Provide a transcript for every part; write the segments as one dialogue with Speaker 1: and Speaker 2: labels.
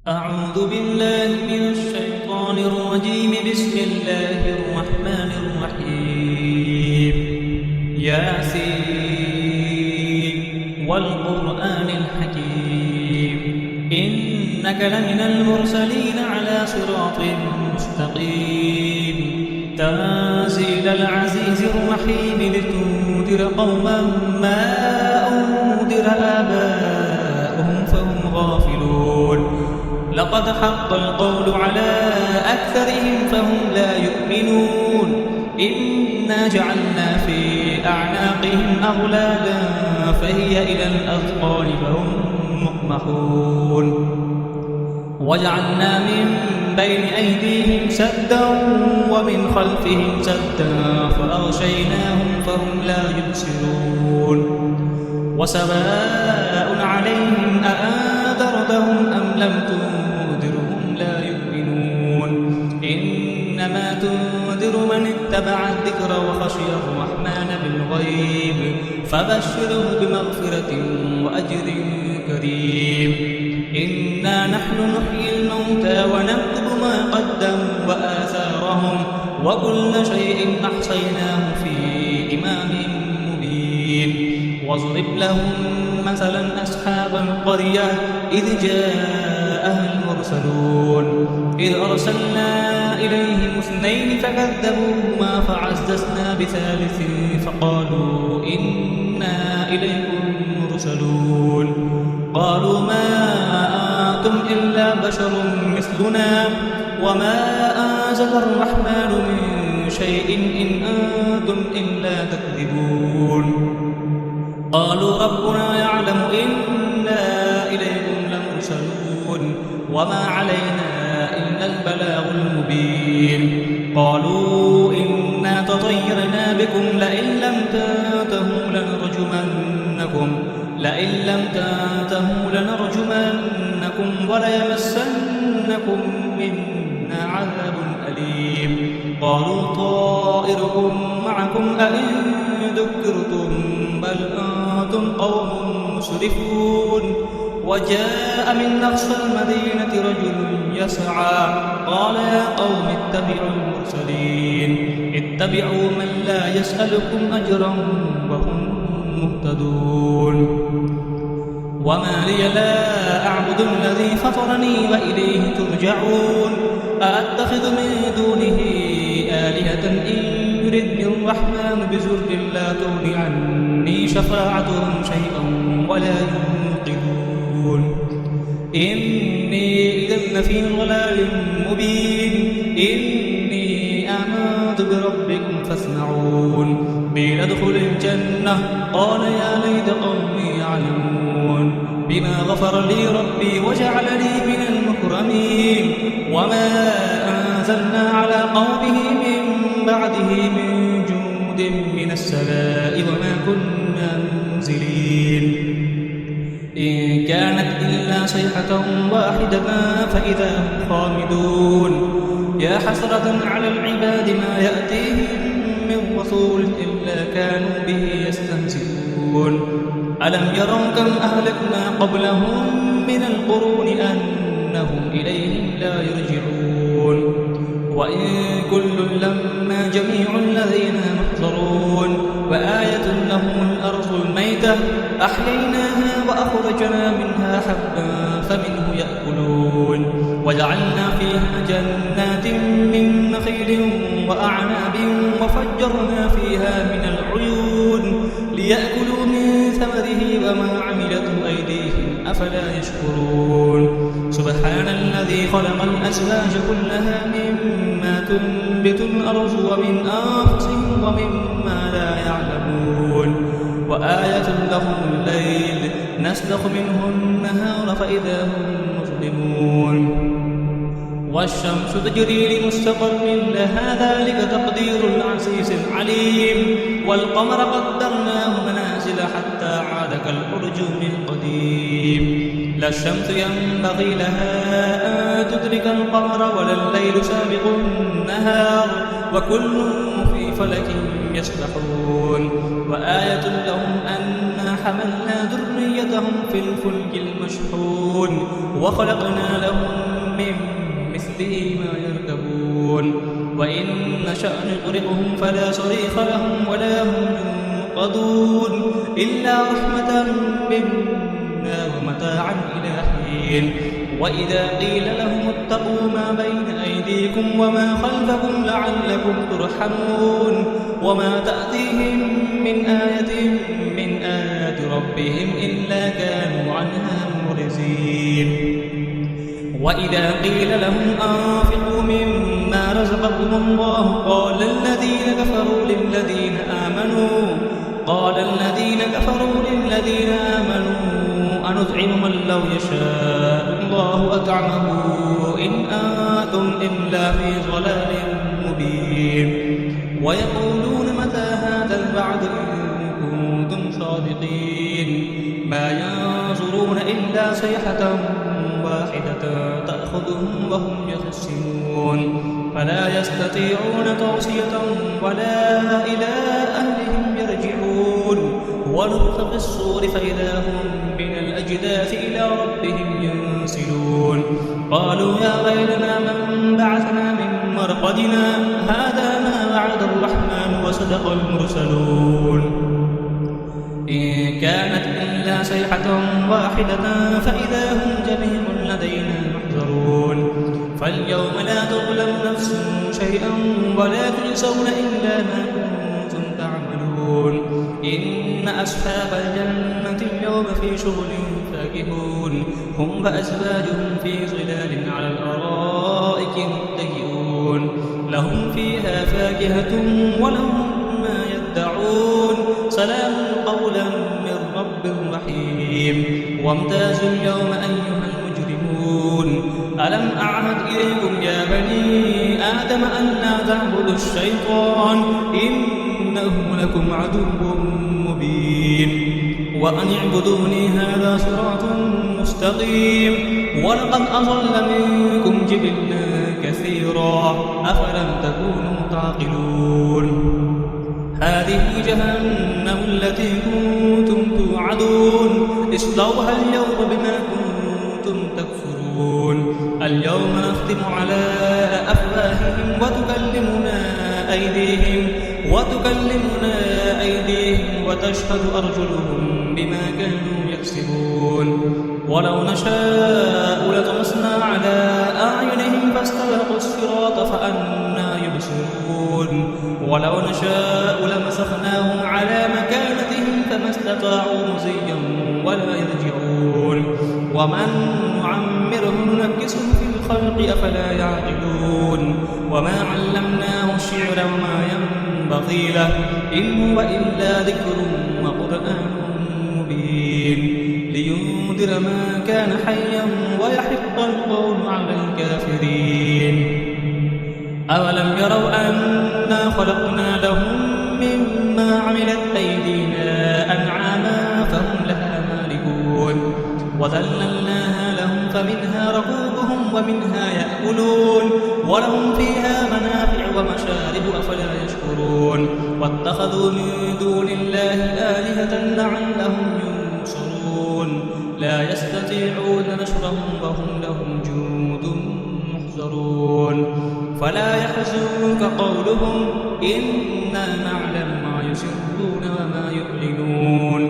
Speaker 1: أعوذ بالله من الشيطان الرجيم. بسم الله الرحمن الرحيم. ياسين والقرآن الحكيم إنك لمن المرسلين على صراط مستقيم تنزيل العزيز الرحيم لتنذر قوما ما أنذر آباؤهم فهم غافلون. لقد حق القول على أكثرهم فهم لا يؤمنون. إنا جعلنا في أعناقهم أغلالا فهي إلى الأذقان فهم مقمحون. وجعلنا من بين أيديهم سدا ومن خلفهم سدا فأغشيناهم فهم لا يبصرون. وسواء عليهم أأنذرتهم أم لم تنذرهم لا يؤمنون. إنما تنذر من اتبع الذكر وخشي الرحمن بالغيب فبشره بمغفرة وأجر كريم. إنا نحن نحيي الموتى ونكتب ما قدموا وآثارهم وكل شيء أحصيناه في إمام مبين. واضرب لهم مثلا أصحاب القرية إذ جاءها المرسلون إذ أرسلنا إليهم اثنين فكذبوهما فعززنا بثالث فقالوا إنا إليكم مرسلون. قالوا ما أنتم إلا بشر مثلنا وما أنزل الرحمن من شيء إن أنتم إلا تكذبون. قالوا ربنا يعلم إنا إليكم لمرسلون وما علينا إلا البلاغ المبين. قالوا إنا تطيرنا بكم لئن لم تنتهوا لنرجمنكم وليمسنكم منا عذاب أليم. قالوا طائركم معكم أئن ذكرتم بل أنتم قوم مسرفون. وجاء من أقصى المدينة رجل يسعى قال يا قوم اتبعوا المرسلين اتبعوا من لا يسألكم أجرا وهم مهتدون. وما لي لا أعبد الذي فطرني وإليه ترجعون. أأتخذ من دونه آلهة إن يردني الرحمن بضر لا تغن عني شفاعتهم شيئا ولا ينقذون. إني إذا لفي ضلال مبين. إني آمنت بربكم فاسمعون. قيل ادخل الجنة قال يا ليت قومي يعلمون بما غفر لي ربي وجعلني من المكرمين. وما أنزلنا على قومه من بعده من جند من السماء وما كنا منزلين. إن كانت إلا صيحة واحدة فإذا هم خامدون. يا حسرة على العباد ما يأتيهم من رسول إلا كانوا به يستهزئون. ألم يروا كم أهلكنا قبلهم من القرون أنهم إليهم لا يرجعون. وإن كل لما جميع الذين محضرون. وآية لهم الأرض الميتة أحييناها وأخرجنا منها حبا فمنه يأكلون. وجعلنا فيها جنات من نخيل وأعناب وفجرنا فيها من العيون ليأكلوا من ثمره وما عملته أيديهم أفلا يشكرون. سبحان الذي خلق الأزواج كلها مما تنبت الأرض ومن أنفسهم ومما لا يعلمون. وآية لهم الليل نسلخ منه النهار فإذا هم مظلمون. والشمس تجري لمستقر لها ذلك تقدير العزيز العليم. والقمر قدرناه منازل حتى عاد كالأرجون القديم. لا الشمس ينبغي لها أن تدرك القمر ولا الليل سابق النهار وكل في فلك يسبحون. وآية لهم أنا حملنا ذريتهم في الفلك المشحون وخلقنا لهم تغرقهم فلا صريخ لهم ولا هم ينقذون إلا رحمة منا ومتاعا إلى حين وإذا قيل لهم اتقوا ما بين أيديكم وما خلفكم لعلكم ترحمون وما تأتيهم من آية من آيات ربهم إلا كانوا عنها معرضين وإذا قيل لهم أنفقوا مما رزقكم الله قال الذين كفروا للذين آمنوا أنطعم من لو يشاء الله أطعمه إن أنتم إلا في ضلال مبين ويقولون متى هذا الوعد إن كنتم صادقين ما ينظرون إلا صيحة واحدة تأخذهم وهم يخسرون فلا يستطيعون توصية ولا إلى أهلهم يرجعون ونفخ في الصور فإذا هم من الأجداث إلى ربهم ينسلون قالوا يا ويلنا من بعثنا من مرقدنا هذا ما وعد الرحمن وصدق المرسلون إن كانت إلا صيحة واحدة فإذا هم جميع لدينا محضرون فاليوم لا تظلم نفس شيئا ولا تجزون إلا ما كنتم تعملون إن أصحاب الجنة اليوم في شغل فاكهون هم وأزواجهم في ظلال على الأرائك متكئون لهم فيها فاكهة ولهم ما يدعون سلام قولا من رب رحيم وامتازوا اليوم أيها المجرمون ألم أعهد إليكم يا بني آدم أن لا تعبدوا الشيطان إنه لكم عدو مبين وأن اعبدوني هذا صراط مستقيم ولقد أضل منكم جبلا كثيرا أفلم تكونوا تعقلون هذه جهنم التي كنتم توعدون اصلوها اليوم بما كنتم تكفرون اليوم نختم على أفواههم وتكلمنا أيديهم وتشهد أرجلهم بما كانوا يكسبون ولو نشاء لطمسنا على أعينهم فاستبقوا الصراط فأنى يبصرون ولو نشاء لمسخناهم على مكانتهم فما استطاعوا مزيا ولا يرجعون ومن نعمره ننكسه في الخلق أفلا يعقلون وما علمناه الشعر وما ينبغي له إن هو إلا ذكر وقرآن مبين لينذر ما كان حيا ويحق القول على الكافرين أولم يروا أنا خلقنا لهم مما عملت أيدينا أنعاما فهم لها مالكون وذللناها لهم فمنها ركوبهم ومنها يأكلون ولهم فيها منافع ومشارب أفلا يشكرون واتخذوا من دون الله آلهة لعلهم ينصرون لا يستطيعون نصرهم وهم لهم جند محضرون فلا يحزنك قولهم إنا نعلم ما يسرون وما يعلنون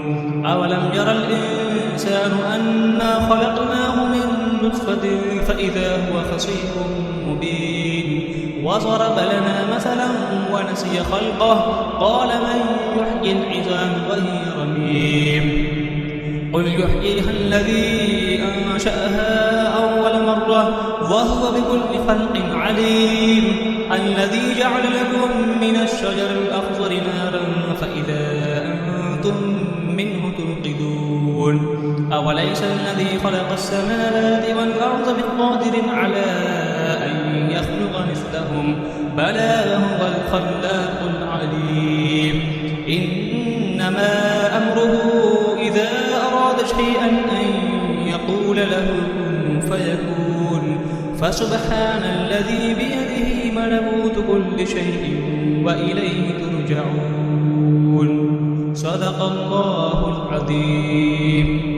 Speaker 1: أولم يرى الإنسان أنا خلقناه من نطفة فإذا هو خصيم مبين وضرب لنا مثلا ونسي خلقه قال من يحيي العظام وهي رميم قل يحييها الذي أنشأها أول مرة وهو بكل خلق عليم الذي جعل لكم من الشجر الأخضر نارا فإذا أنتم منه توقدون أوليس الذي خلق السماوات والأرض بقادر على أن يخلق مثلهم بلى وهو الخلاق العليم إنما أمره إذا أراد شيئا أن يقول له كن فيكون فسبحان الذي بيده ملكوت كل شيء وإليه ترجعون صدق الله العظيم.